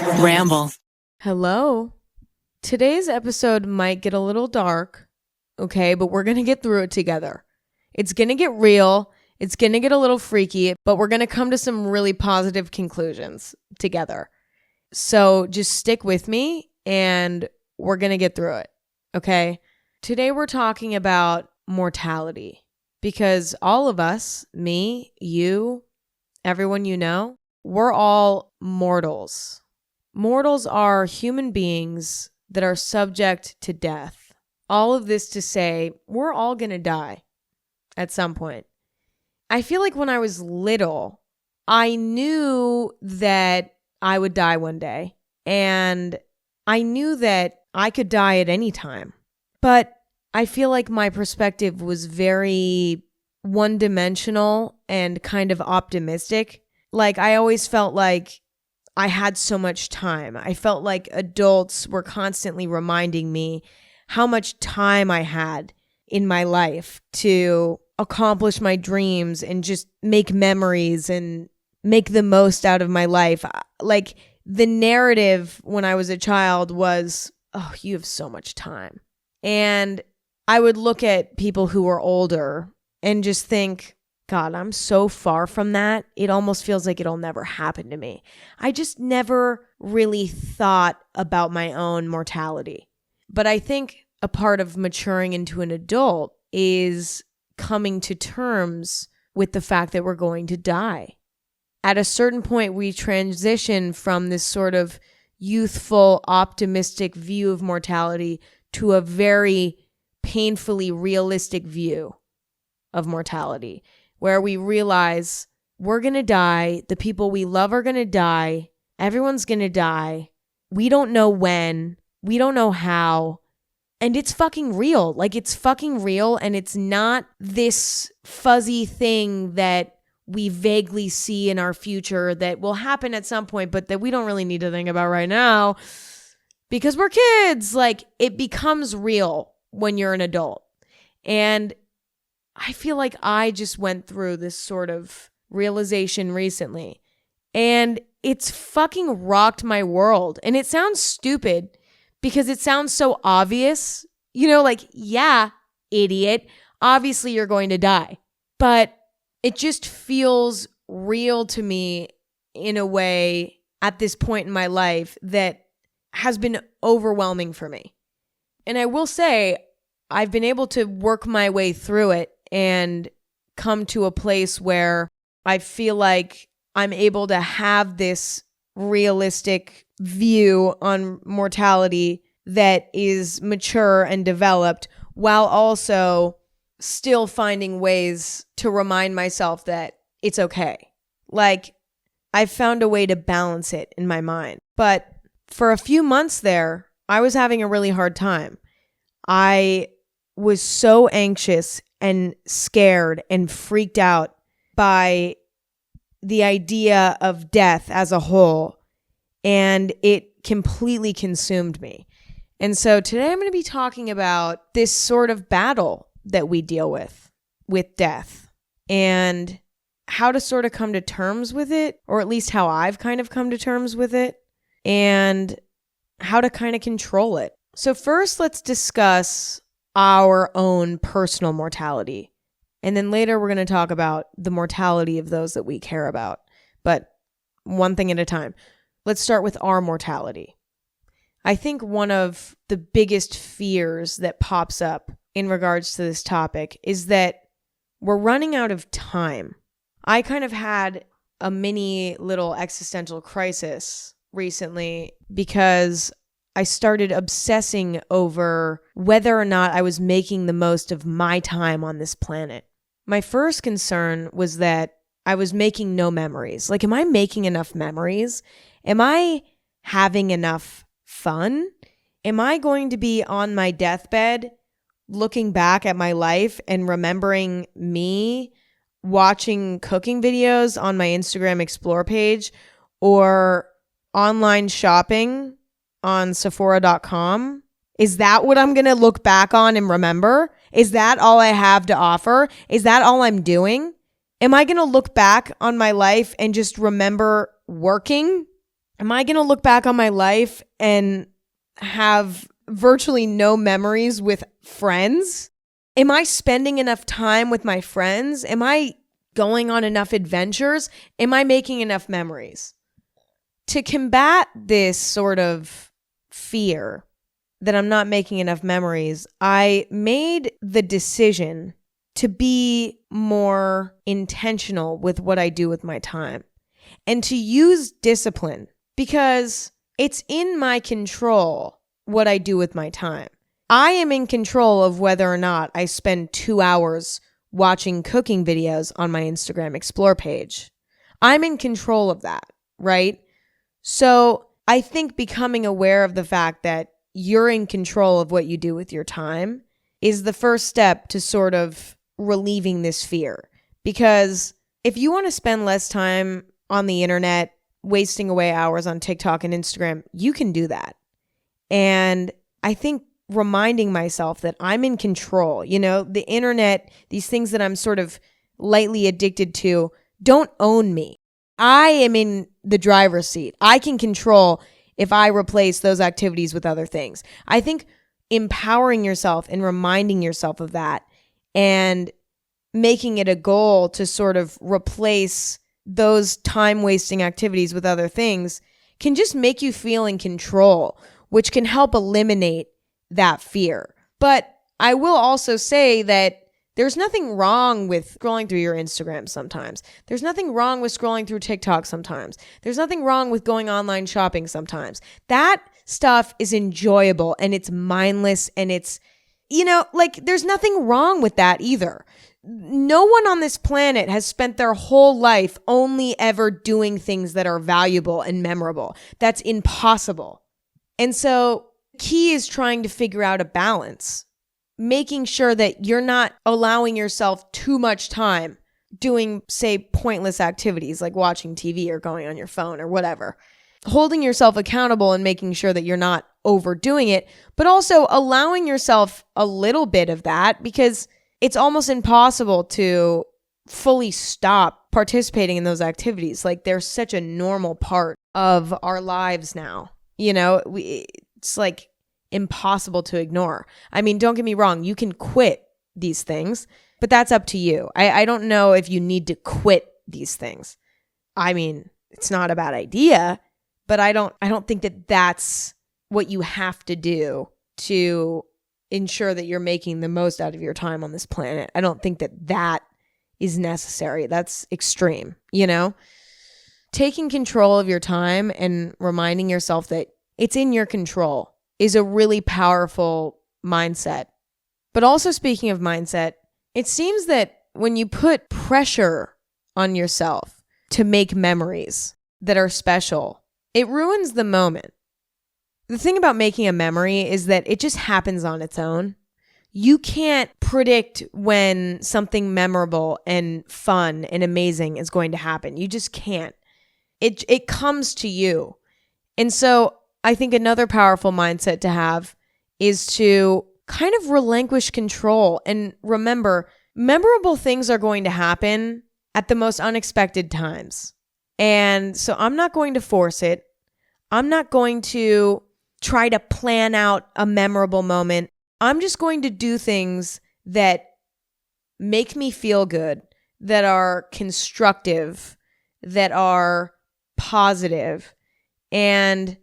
Ramble. Hello. Today's episode might get a little dark, okay, but we're going to get through it together. It's going to get real. It's going to get a little freaky, but we're going to come to some really positive conclusions together. So just stick with me and we're going to get through it, okay? Today we're talking about mortality because all of us, me, you, everyone you know, we're all mortals. Mortals are human beings that are subject to death. All of this to say, we're all going to die at some point. I feel like when I was little, I knew that I would die one day, and I knew that I could die at any time. But I feel like my perspective was very one-dimensional and kind of optimistic. Like, I always felt like I had so much time. I felt like adults were constantly reminding me how much time I had in my life to accomplish my dreams and just make memories and make the most out of my life. Like, the narrative when I was a child was, oh, you have so much time. And I would look at people who were older and just think, God, I'm so far from that. It almost feels like it'll never happen to me. I just never really thought about my own mortality. But I think a part of maturing into an adult is coming to terms with the fact that we're going to die. At a certain point, we transition from this sort of youthful, optimistic view of mortality to a very painfully realistic view of mortality, where we realize we're going to die, the people we love are going to die, everyone's going to die, we don't know when, we don't know how, and it's fucking real. Like, it's fucking real, and it's not this fuzzy thing that we vaguely see in our future that will happen at some point, but that we don't really need to think about right now because we're kids. Like, it becomes real when you're an adult. And I feel like I just went through this sort of realization recently, and it's fucking rocked my world. And it sounds stupid because it sounds so obvious, like, yeah, idiot, obviously you're going to die. But it just feels real to me in a way at this point in my life that has been overwhelming for me. And I will say, I've been able to work my way through it and come to a place where I feel like I'm able to have this realistic view on mortality that is mature and developed, while also still finding ways to remind myself that it's okay. Like, I've found a way to balance it in my mind. But for a few months there, I was having a really hard time. I was so anxious and scared and freaked out by the idea of death as a whole, and it completely consumed me. And so today I'm going to be talking about this sort of battle that we deal with death, and how to sort of come to terms with it, or at least how I've kind of come to terms with it, and how to kind of control it. So first, let's discuss our own personal mortality. And then later we're going to talk about the mortality of those that we care about. But one thing at a time. Let's start with our mortality. I think one of the biggest fears that pops up in regards to this topic is that we're running out of time. I kind of had a mini little existential crisis recently because I started obsessing over whether or not I was making the most of my time on this planet. My first concern was that I was making no memories. Like, am I making enough memories? Am I having enough fun? Am I going to be on my deathbed looking back at my life and remembering me watching cooking videos on my Instagram Explore page or online shopping on Sephora.com? Is that what I'm going to look back on and remember? Is that all I have to offer? Is that all I'm doing? Am I going to look back on my life and just remember working Am I going to look back on my life and have virtually no memories with friends? Am I spending enough time with my friends? Am I going on enough adventures? Am I making enough memories? To combat this sort of fear that I'm not making enough memories, I made the decision to be more intentional with what I do with my time and to use discipline, because it's in my control what I do with my time. I am in control of whether or not I spend 2 hours watching cooking videos on my Instagram Explore page. I'm in control of that, right? So I think becoming aware of the fact that you're in control of what you do with your time is the first step to sort of relieving this fear. Because if you want to spend less time on the internet, wasting away hours on TikTok and Instagram, you can do that. And I think reminding myself that I'm in control, the internet, these things that I'm sort of lightly addicted to, don't own me. I am in the driver's seat. I can control if I replace those activities with other things. I think empowering yourself and reminding yourself of that and making it a goal to sort of replace those time-wasting activities with other things can just make you feel in control, which can help eliminate that fear. But I will also say that there's nothing wrong with scrolling through your Instagram sometimes. There's nothing wrong with scrolling through TikTok sometimes. There's nothing wrong with going online shopping sometimes. That stuff is enjoyable and it's mindless and it's, there's nothing wrong with that either. No one on this planet has spent their whole life only ever doing things that are valuable and memorable. That's impossible. And so key is trying to figure out a balance, making sure that you're not allowing yourself too much time doing, say, pointless activities like watching TV or going on your phone or whatever. Holding yourself accountable and making sure that you're not overdoing it, but also allowing yourself a little bit of that, because it's almost impossible to fully stop participating in those activities. Like, they're such a normal part of our lives now. It's like impossible to ignore. I mean, don't get me wrong, you can quit these things, but that's up to you. I don't know if you need to quit these things. I mean, it's not a bad idea, but I don't think that that's what you have to do to ensure that you're making the most out of your time on this planet. I don't think that that is necessary. That's extreme, Taking control of your time and reminding yourself that it's in your control is a really powerful mindset. But also, speaking of mindset, it seems that when you put pressure on yourself to make memories that are special, it ruins the moment. The thing about making a memory is that it just happens on its own. You can't predict when something memorable and fun and amazing is going to happen. You just can't. It comes to you. And so I think another powerful mindset to have is to kind of relinquish control and remember, memorable things are going to happen at the most unexpected times. And so I'm not going to force it. I'm not going to try to plan out a memorable moment. I'm just going to do things that make me feel good, that are constructive, that are positive, and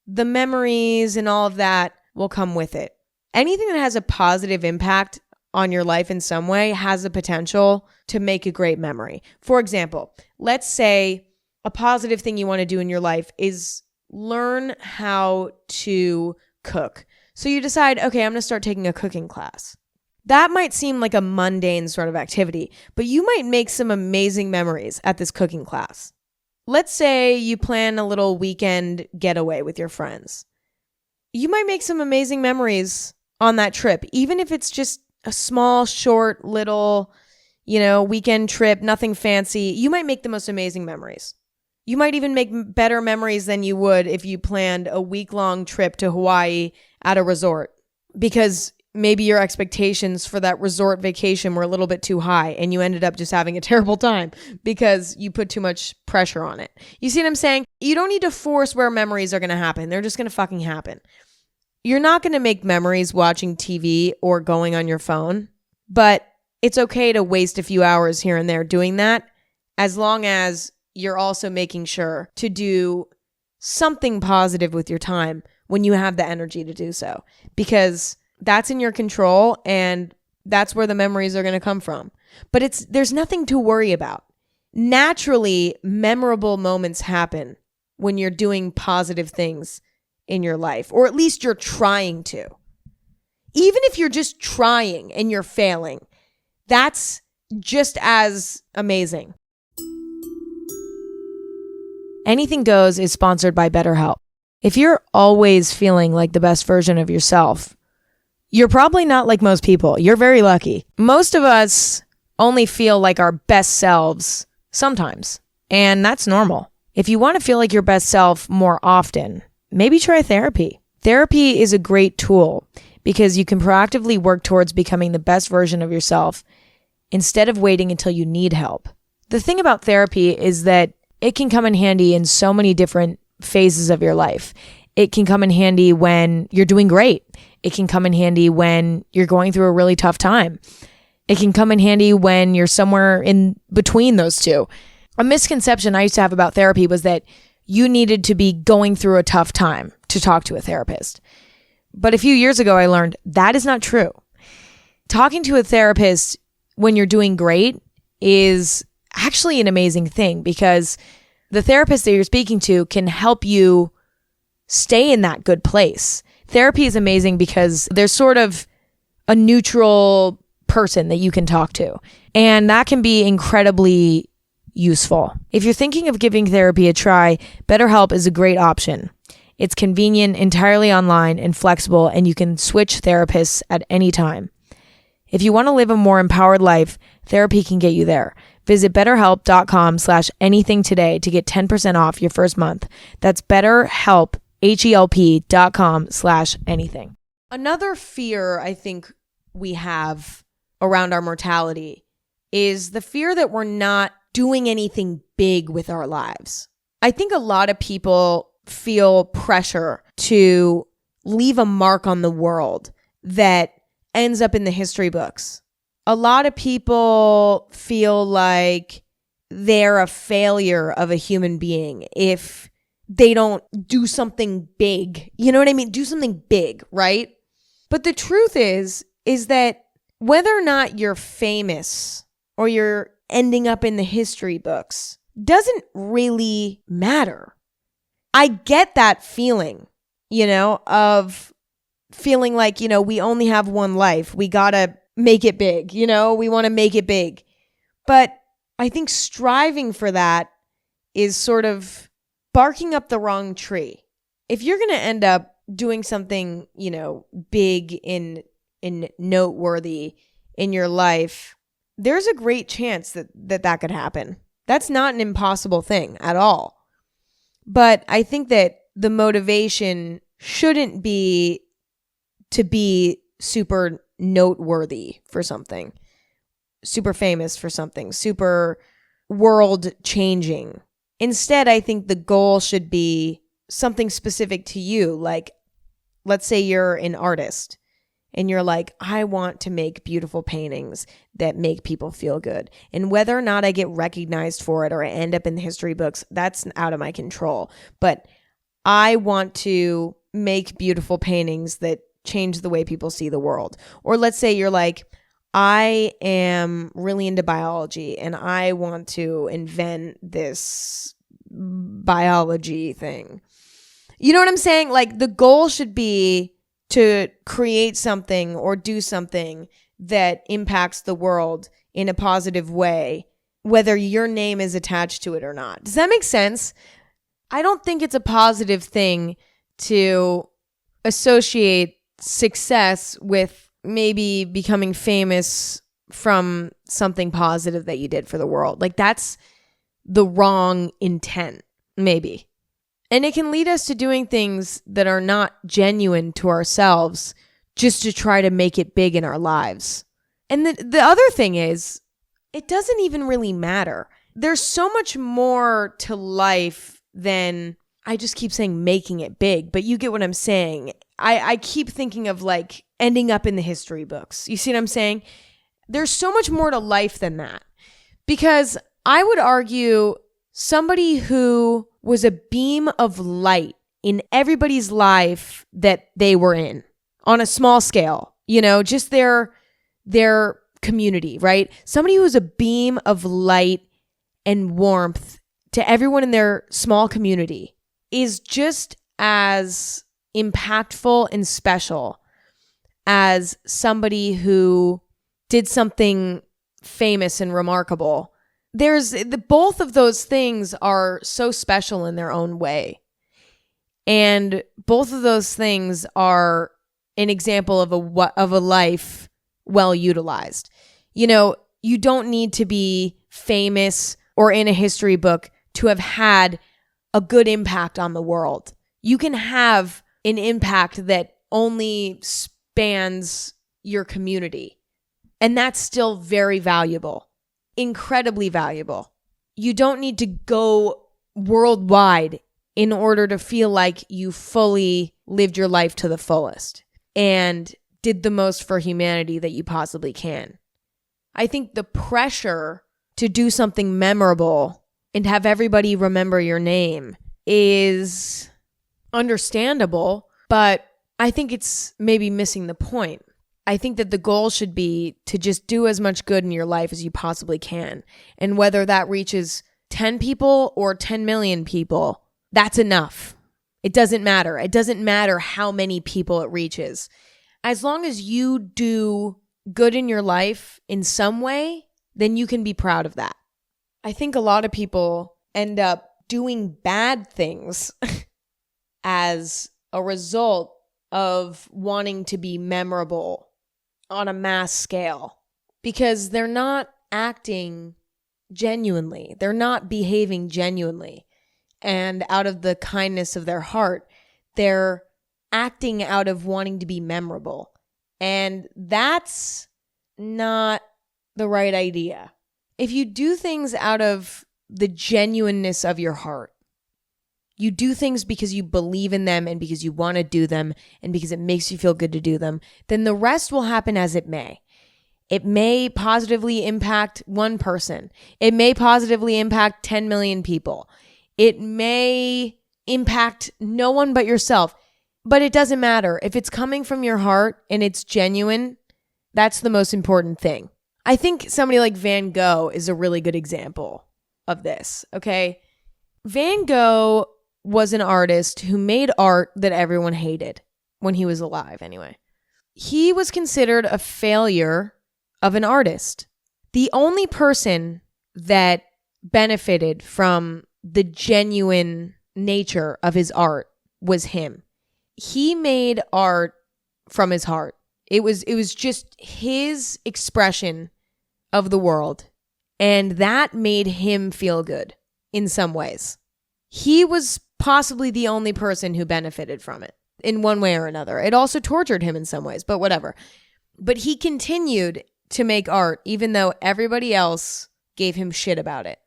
the memories and all of that will come with it. Anything that has a positive impact on your life in some way has the potential to make a great memory. For example, let's say a positive thing you want to do in your life is learn how to cook. So you decide, okay, I'm going to start taking a cooking class. That might seem like a mundane sort of activity, but you might make some amazing memories at this cooking class. Let's say you plan a little weekend getaway with your friends. You might make some amazing memories on that trip, even if it's just a small, short, little, weekend trip, nothing fancy. You might make the most amazing memories. You might even make better memories than you would if you planned a week-long trip to Hawaii at a resort, because maybe your expectations for that resort vacation were a little bit too high and you ended up just having a terrible time because you put too much pressure on it. You see what I'm saying? You don't need to force where memories are going to happen. They're just going to fucking happen. You're not going to make memories watching TV or going on your phone, but it's okay to waste a few hours here and there doing that, as long as you're also making sure to do something positive with your time when you have the energy to do so, because that's in your control and that's where the memories are going to come from. But there's nothing to worry about. Naturally, memorable moments happen when you're doing positive things in your life, or at least you're trying to. Even if you're just trying and you're failing, that's just as amazing. Anything Goes is sponsored by BetterHelp. If you're always feeling like the best version of yourself, you're probably not like most people. You're very lucky. Most of us only feel like our best selves sometimes, and that's normal. If you want to feel like your best self more often, maybe try therapy. Therapy is a great tool because you can proactively work towards becoming the best version of yourself instead of waiting until you need help. The thing about therapy is that it can come in handy in so many different phases of your life. It can come in handy when you're doing great. It can come in handy when you're going through a really tough time. It can come in handy when you're somewhere in between those two. A misconception I used to have about therapy was that you needed to be going through a tough time to talk to a therapist. But a few years ago, I learned that is not true. Talking to a therapist when you're doing great is actually an amazing thing, because the therapist that you're speaking to can help you stay in that good place. Therapy is amazing because there's sort of a neutral person that you can talk to, and that can be incredibly useful. If you're thinking of giving therapy a try, BetterHelp is a great option. It's convenient, entirely online, and flexible, and you can switch therapists at any time. If you want to live a more empowered life, therapy can get you there. Visit betterhelp.com/anything today to get 10% off your first month. That's BetterHelp, HELP.com/anything. Another fear I think we have around our mortality is the fear that we're not doing anything big with our lives. I think a lot of people feel pressure to leave a mark on the world that ends up in the history books. A lot of people feel like they're a failure of a human being if they don't do something big. You know what I mean? Do something big, right? But the truth is that whether or not you're famous or you're ending up in the history books doesn't really matter. I get that feeling, of feeling like, we only have one life. We gotta make it big, we want to make it big. But I think striving for that is sort of barking up the wrong tree. If you're going to end up doing something, big and noteworthy in your life, there's a great chance that could happen. That's not an impossible thing at all. But I think that the motivation shouldn't be to be super noteworthy for something, super famous for something, super world changing. Instead, I think the goal should be something specific to you. Like, let's say you're an artist and you're like, I want to make beautiful paintings that make people feel good. And whether or not I get recognized for it or I end up in the history books, that's out of my control. But I want to make beautiful paintings that change the way people see the world. Or let's say you're like, I am really into biology and I want to invent this biology thing. You know what I'm saying? Like, the goal should be to create something or do something that impacts the world in a positive way, whether your name is attached to it or not. Does that make sense? I don't think it's a positive thing to associate success with maybe becoming famous from something positive that you did for the world. Like, that's the wrong intent, maybe. And it can lead us to doing things that are not genuine to ourselves just to try to make it big in our lives. And the other thing is, it doesn't even really matter. There's so much more to life than, I just keep saying making it big, but you get what I'm saying. I keep thinking of like ending up in the history books. You see what I'm saying? There's so much more to life than that. Because I would argue somebody who was a beam of light in everybody's life that they were in on a small scale, just their community, right? Somebody who's a beam of light and warmth to everyone in their small community is just as impactful and special as somebody who did something famous and remarkable. Both of those things are so special in their own way. And both of those things are an example of a life well utilized. You don't need to be famous or in a history book to have had a good impact on the world. You can have an impact that only spans your community. And that's still very valuable, incredibly valuable. You don't need to go worldwide in order to feel like you fully lived your life to the fullest and did the most for humanity that you possibly can. I think the pressure to do something memorable and have everybody remember your name is understandable, but I think it's maybe missing the point. I think that the goal should be to just do as much good in your life as you possibly can. And whether that reaches 10 people or 10 million people, that's enough. It doesn't matter. It doesn't matter how many people it reaches. As long as you do good in your life in some way, then you can be proud of that. I think a lot of people end up doing bad things as a result of wanting to be memorable on a mass scale because they're not acting genuinely. They're not behaving genuinely. And out of the kindness of their heart, they're acting out of wanting to be memorable. And that's not the right idea. If you do things out of the genuineness of your heart, you do things because you believe in them and because you want to do them and because it makes you feel good to do them, then the rest will happen as it may. It may positively impact one person. It may positively impact 10 million people. It may impact no one but yourself. But it doesn't matter. If it's coming from your heart and it's genuine, that's the most important thing. I think somebody like Van Gogh is a really good example of this, okay? Van Gogh was an artist who made art that everyone hated when he was alive, anyway. He was considered a failure of an artist. The only person that benefited from the genuine nature of his art was him. He made art from his heart. It was just his expression of the world. And that made him feel good in some ways. He was possibly the only person who benefited from it in one way or another. It also tortured him in some ways, but whatever. But he continued to make art even though everybody else gave him shit about it.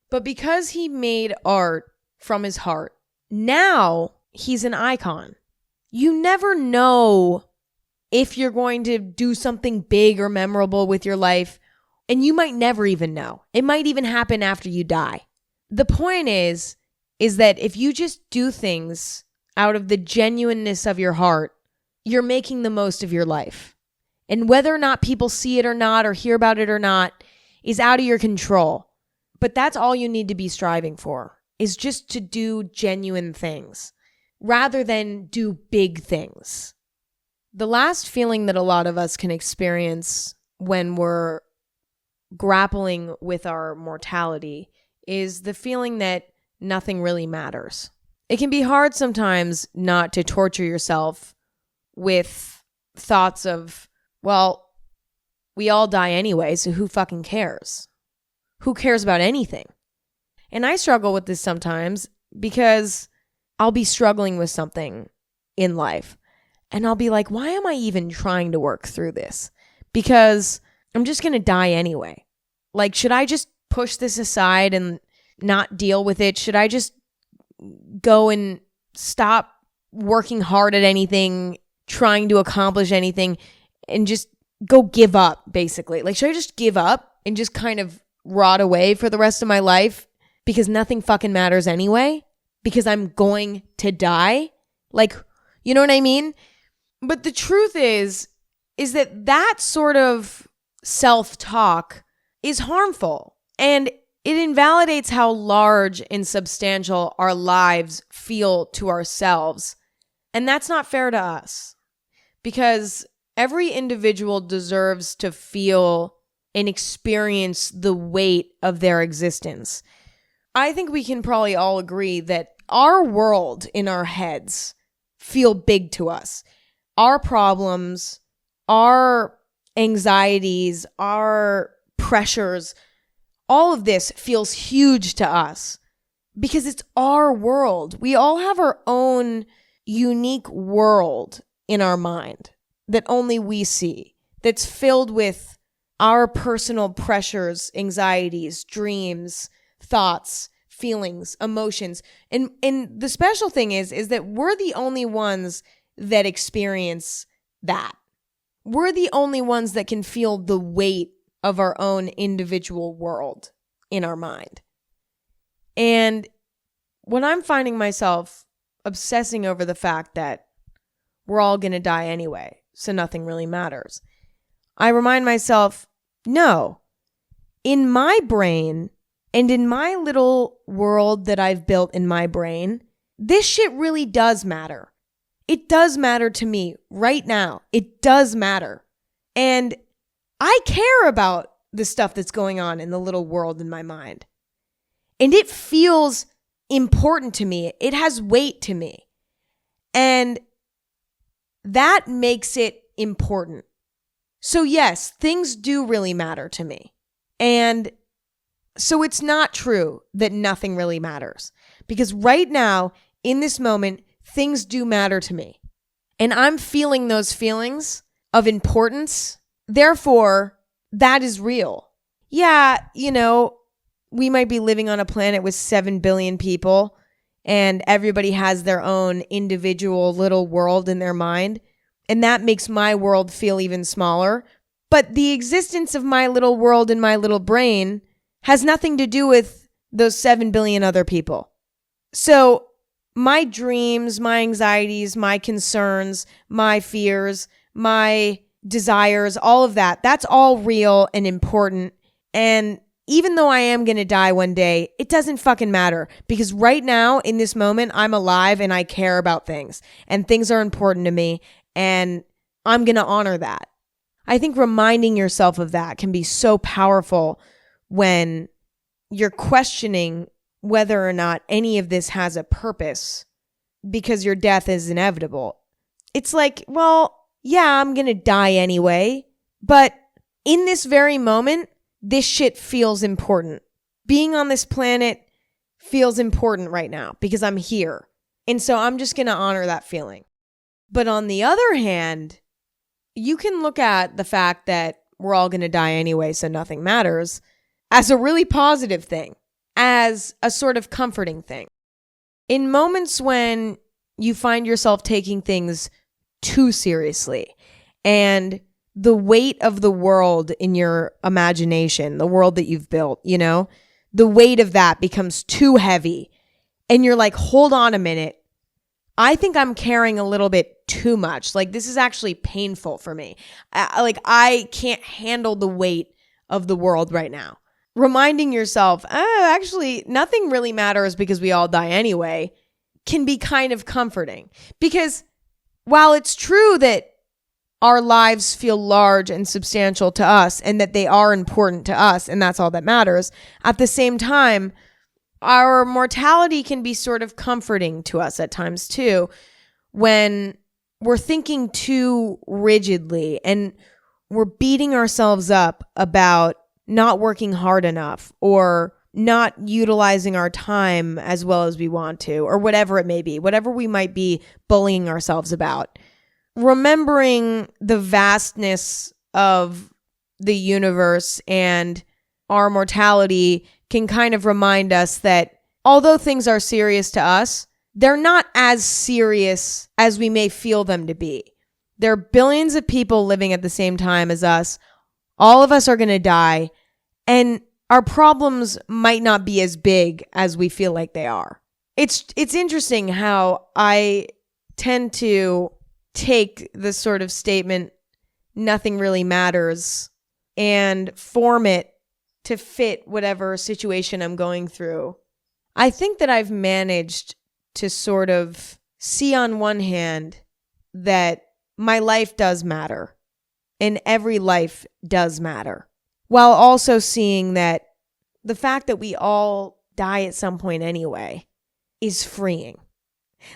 But because he made art from his heart, now he's an icon. You never know if you're going to do something big or memorable with your life, and you might never even know. It might even happen after you die. The point is that if you just do things out of the genuineness of your heart, you're making the most of your life. And whether or not people see it or not, or hear about it or not, is out of your control. But that's all you need to be striving for, is just to do genuine things, rather than do big things. The last feeling that a lot of us can experience when we're grappling with our mortality is the feeling that nothing really matters. It can be hard sometimes not to torture yourself with thoughts of, well, we all die anyway, so who fucking cares? Who cares about anything? And I struggle with this sometimes because I'll be struggling with something in life And I'll be like, why am I even trying to work through this? Because I'm just going to die anyway. Like, should I just push this aside and not deal with it? Should I just go and stop working hard at anything, trying to accomplish anything, and just go give up, basically? Like, should I just give up and just kind of rot away for the rest of my life because nothing fucking matters anyway? Because I'm going to die? Like, you know what I mean? But the truth is that sort of self-talk is harmful, and it invalidates how large and substantial our lives feel to ourselves. And that's not fair to us, because every individual deserves to feel and experience the weight of their existence. I think we can probably all agree that our world in our heads feel big to us. Our problems, our anxieties, our pressures, all of this feels huge to us because it's our world. We all have our own unique world in our mind that only we see, that's filled with our personal pressures, anxieties, dreams, thoughts, feelings, emotions. And the special thing is that we're the only ones that experience that. We're the only ones that can feel the weight of our own individual world in our mind. And when I'm finding myself obsessing over the fact that we're all going to die anyway, so nothing really matters, I remind myself, no, in my brain and in my little world that I've built in my brain, this shit really does matter. It does matter to me right now. It does matter. And I care about the stuff that's going on in the little world in my mind. And it feels important to me. It has weight to me. And that makes it important. So yes, things do really matter to me. And so it's not true that nothing really matters. Because right now, in this moment, things do matter to me. And I'm feeling those feelings of importance. Therefore, that is real. Yeah, we might be living on a planet with 7 billion people, and everybody has their own individual little world in their mind. And that makes my world feel even smaller. But the existence of my little world in my little brain has nothing to do with those 7 billion other people. So my dreams, my anxieties, my concerns, my fears, my desires, all of that, that's all real and important. And even though I am going to die one day, it doesn't fucking matter, because right now in this moment, I'm alive and I care about things, and things are important to me, and I'm going to honor that. I think reminding yourself of that can be so powerful when you're questioning whether or not any of this has a purpose because your death is inevitable. It's like, well, yeah, I'm going to die anyway, but in this very moment, this shit feels important. Being on this planet feels important right now because I'm here. And so I'm just going to honor that feeling. But on the other hand, you can look at the fact that we're all going to die anyway, so nothing matters, as a really positive thing, as a sort of comforting thing. In moments when you find yourself taking things too seriously and the weight of the world in your imagination, the world that you've built, the weight of that becomes too heavy, and you're like, hold on a minute. I think I'm carrying a little bit too much. Like, this is actually painful for me. I can't handle the weight of the world right now. Reminding yourself, actually, nothing really matters because we all die anyway, can be kind of comforting. Because while it's true that our lives feel large and substantial to us and that they are important to us, and that's all that matters, at the same time, our mortality can be sort of comforting to us at times too, when we're thinking too rigidly and we're beating ourselves up about not working hard enough or not utilizing our time as well as we want to, or whatever it may be, whatever we might be bullying ourselves about. remembering the vastness of the universe and our mortality can kind of remind us that although things are serious to us, they're not as serious as we may feel them to be. There are billions of people living at the same time as us. All of us are going to die, and our problems might not be as big as we feel like they are. It's interesting how I tend to take this sort of statement, nothing really matters, and form it to fit whatever situation I'm going through. I think that I've managed to sort of see on one hand that my life does matter and every life does matter, while also seeing that the fact that we all die at some point anyway is freeing.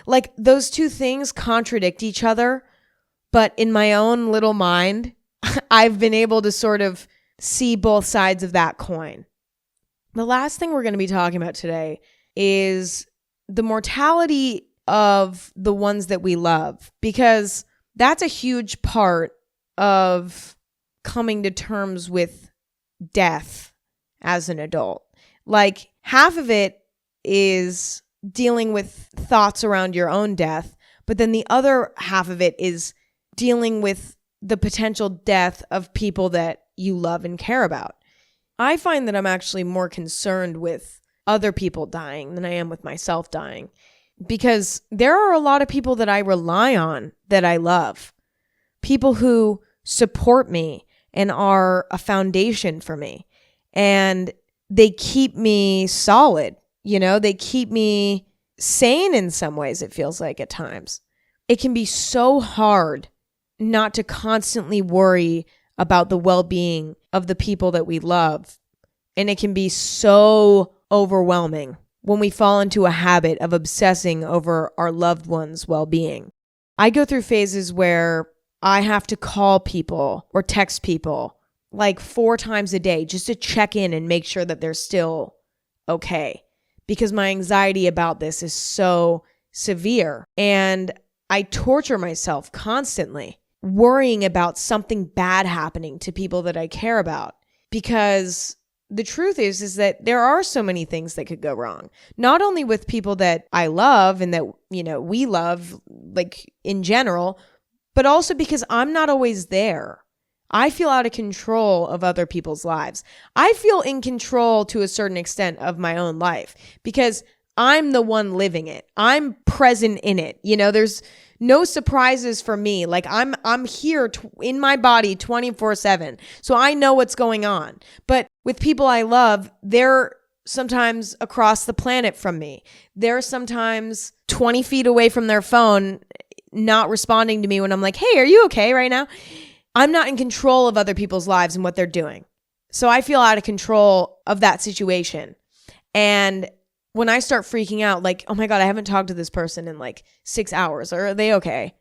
Like, those two things contradict each other, but in my own little mind, I've been able to sort of see both sides of that coin. The last thing we're going to be talking about today is the mortality of the ones that we love, because that's a huge part of coming to terms with death as an adult. Like, half of it is dealing with thoughts around your own death, but then the other half of it is dealing with the potential death of people that you love and care about. I find that I'm actually more concerned with other people dying than I am with myself dying, because there are a lot of people that I rely on that I love, people who support me and are a foundation for me, and they keep me solid. You know, they keep me sane in some ways, it feels like at times. It can be so hard not to constantly worry about the well-being of the people that we love. And it can be so overwhelming when we fall into a habit of obsessing over our loved ones' well-being. I go through phases where I have to call people or text people like 4 times a day just to check in and make sure that they're still okay, because my anxiety about this is so severe. And I torture myself constantly worrying about something bad happening to people that I care about, because the truth is that there are so many things that could go wrong, not only with people that I love and that, you know, we love, like, in general, but also because I'm not always there. I feel out of control of other people's lives. I feel in control to a certain extent of my own life because I'm the one living it. I'm present in it. You know, there's no surprises for me. Like, I'm here in my body 24/7. So I know what's going on. But with people I love, they're sometimes across the planet from me. They're sometimes 20 feet away from their phone, not responding to me when I'm like, hey, are you okay right now? I'm not in control of other people's lives and what they're doing. So I feel out of control of that situation. And when I start freaking out, like, oh my God, I haven't talked to this person in like 6 hours. Are they okay?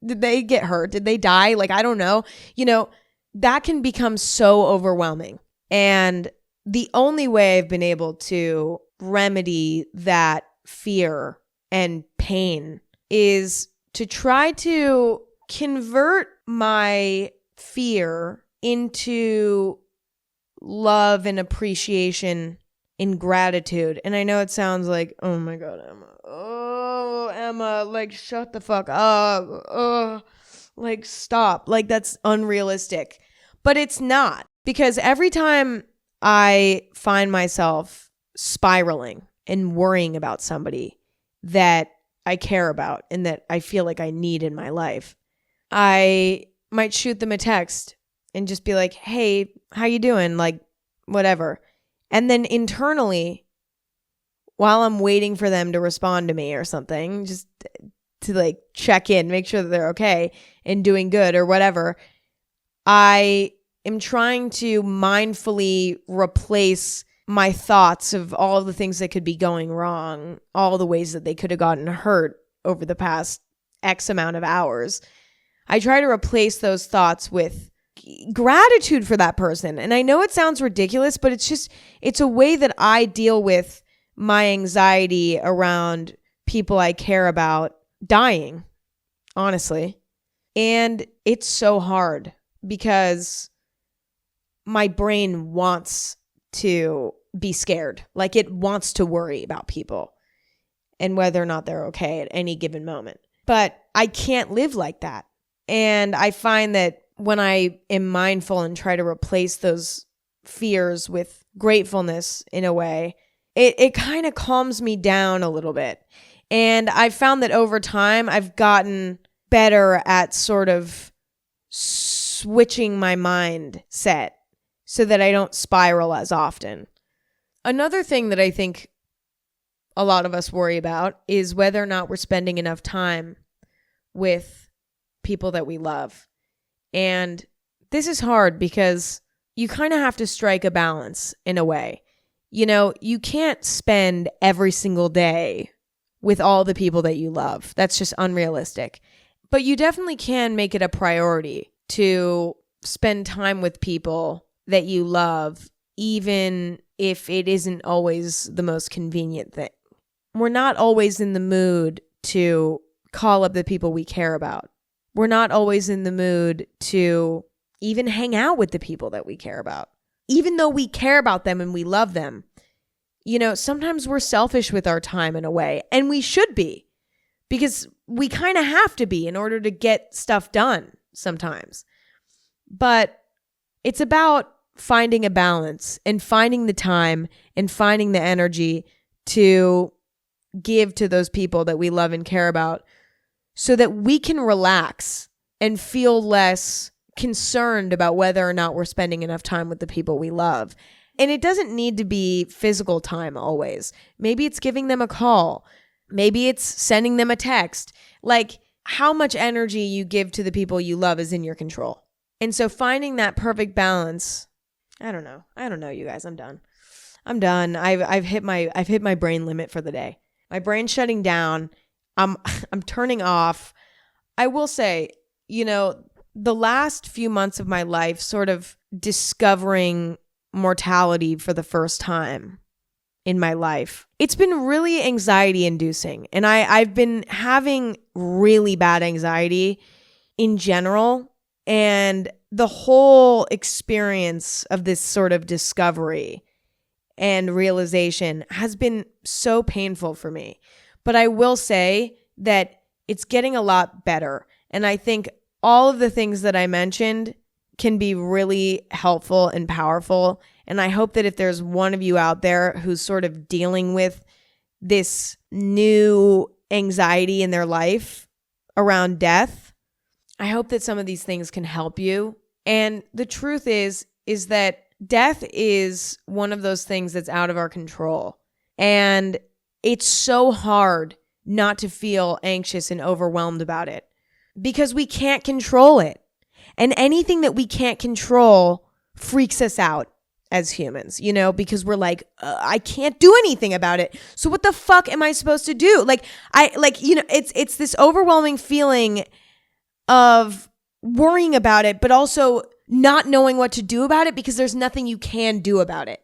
Did they get hurt? Did they die? Like, I don't know. You know, that can become so overwhelming. And the only way I've been able to remedy that fear and pain is to try to convert my fear into love and appreciation in gratitude. And I know it sounds like, oh my God, Emma. Oh, Emma, like, shut the fuck up. Like, stop. Like, that's unrealistic. But it's not. Because every time I find myself spiraling and worrying about somebody that I care about and that I feel like I need in my life, I might shoot them a text and just be like, hey, how you doing? Like, whatever. And then internally, while I'm waiting for them to respond to me or something, just to like check in, make sure that they're okay and doing good or whatever, I am trying to mindfully replace my thoughts of all of the things that could be going wrong, all the ways that they could have gotten hurt over the past X amount of hours. I try to replace those thoughts with gratitude for that person. And I know it sounds ridiculous, but it's a way that I deal with my anxiety around people I care about dying, honestly. And it's so hard because my brain wants to be scared. Like it wants to worry about people and whether or not they're okay at any given moment. But I can't live like that. And I find that when I am mindful and try to replace those fears with gratefulness in a way, it kind of calms me down a little bit. And I found that over time, I've gotten better at sort of switching my mindset so that I don't spiral as often. Another thing that I think a lot of us worry about is whether or not we're spending enough time with people that we love. And this is hard because you kind of have to strike a balance in a way. You know, you can't spend every single day with all the people that you love. That's just unrealistic. But you definitely can make it a priority to spend time with people that you love, even if it isn't always the most convenient thing. We're not always in the mood to call up the people we care about. We're not always in the mood to even hang out with the people that we care about. Even though we care about them and we love them, you know, sometimes we're selfish with our time in a way, and we should be, because we kind of have to be in order to get stuff done sometimes. But it's about finding a balance and finding the time and finding the energy to give to those people that we love and care about so that we can relax and feel less concerned about whether or not we're spending enough time with the people we love. And it doesn't need to be physical time always. Maybe it's giving them a call. Maybe it's sending them a text. Like, how much energy you give to the people you love is in your control. And so finding that perfect balance, I don't know, you guys. I'm done. I've hit my brain limit for the day. My brain's shutting down. I'm turning off. I will say, you know, the last few months of my life, sort of discovering mortality for the first time in my life, it's been really anxiety inducing. And I've been having really bad anxiety in general. And the whole experience of this sort of discovery and realization has been so painful for me. But I will say that it's getting a lot better. And I think all of the things that I mentioned can be really helpful and powerful. And I hope that if there's one of you out there who's sort of dealing with this new anxiety in their life around death, I hope that some of these things can help you. And the truth is that death is one of those things that's out of our control. And it's so hard not to feel anxious and overwhelmed about it because we can't control it. And anything that we can't control freaks us out as humans, you know, because we're like, I can't do anything about it. So what the fuck am I supposed to do? It's this overwhelming feeling of worrying about it, but also not knowing what to do about it because there's nothing you can do about it.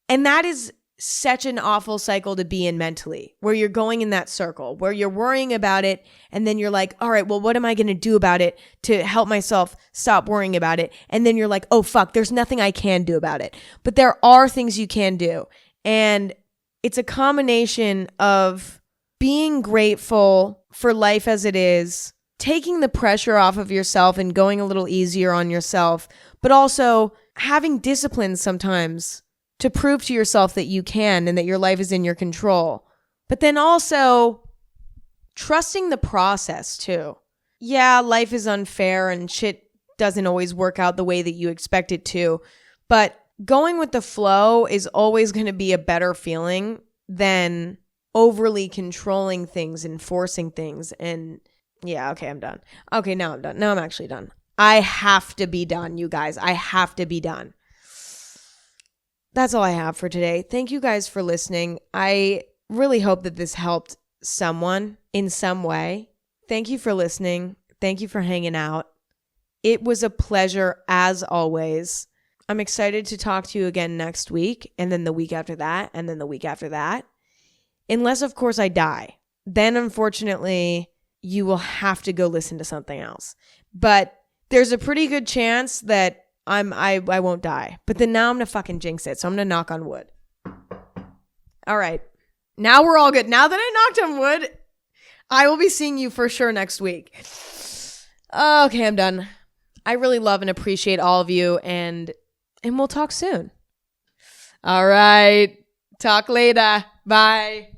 And that is such an awful cycle to be in mentally, where you're going in that circle, where you're worrying about it, and then you're like, all right, well, what am I going to do about it to help myself stop worrying about it? And then you're like, oh, fuck, there's nothing I can do about it. But there are things you can do. And it's a combination of being grateful for life as it is, taking the pressure off of yourself and going a little easier on yourself, but also having discipline sometimes to prove to yourself that you can and that your life is in your control. But then also trusting the process too. Yeah, life is unfair and shit doesn't always work out the way that you expect it to, but going with the flow is always going to be a better feeling than overly controlling things and forcing things. And yeah, okay, I'm done. Okay, now I'm done. Now I'm actually done. I have to be done, you guys. I have to be done. That's all I have for today. Thank you guys for listening. I really hope that this helped someone in some way. Thank you for listening. Thank you for hanging out. It was a pleasure as always. I'm excited to talk to you again next week, and then the week after that, and then the week after that. Unless, of course, I die. Then, unfortunately, you will have to go listen to something else. But there's a pretty good chance that I won't die. But then now I'm going to fucking jinx it. So I'm going to knock on wood. All right. Now we're all good. Now that I knocked on wood, I will be seeing you for sure next week. Okay, I'm done. I really love and appreciate all of you, and we'll talk soon. All right. Talk later. Bye.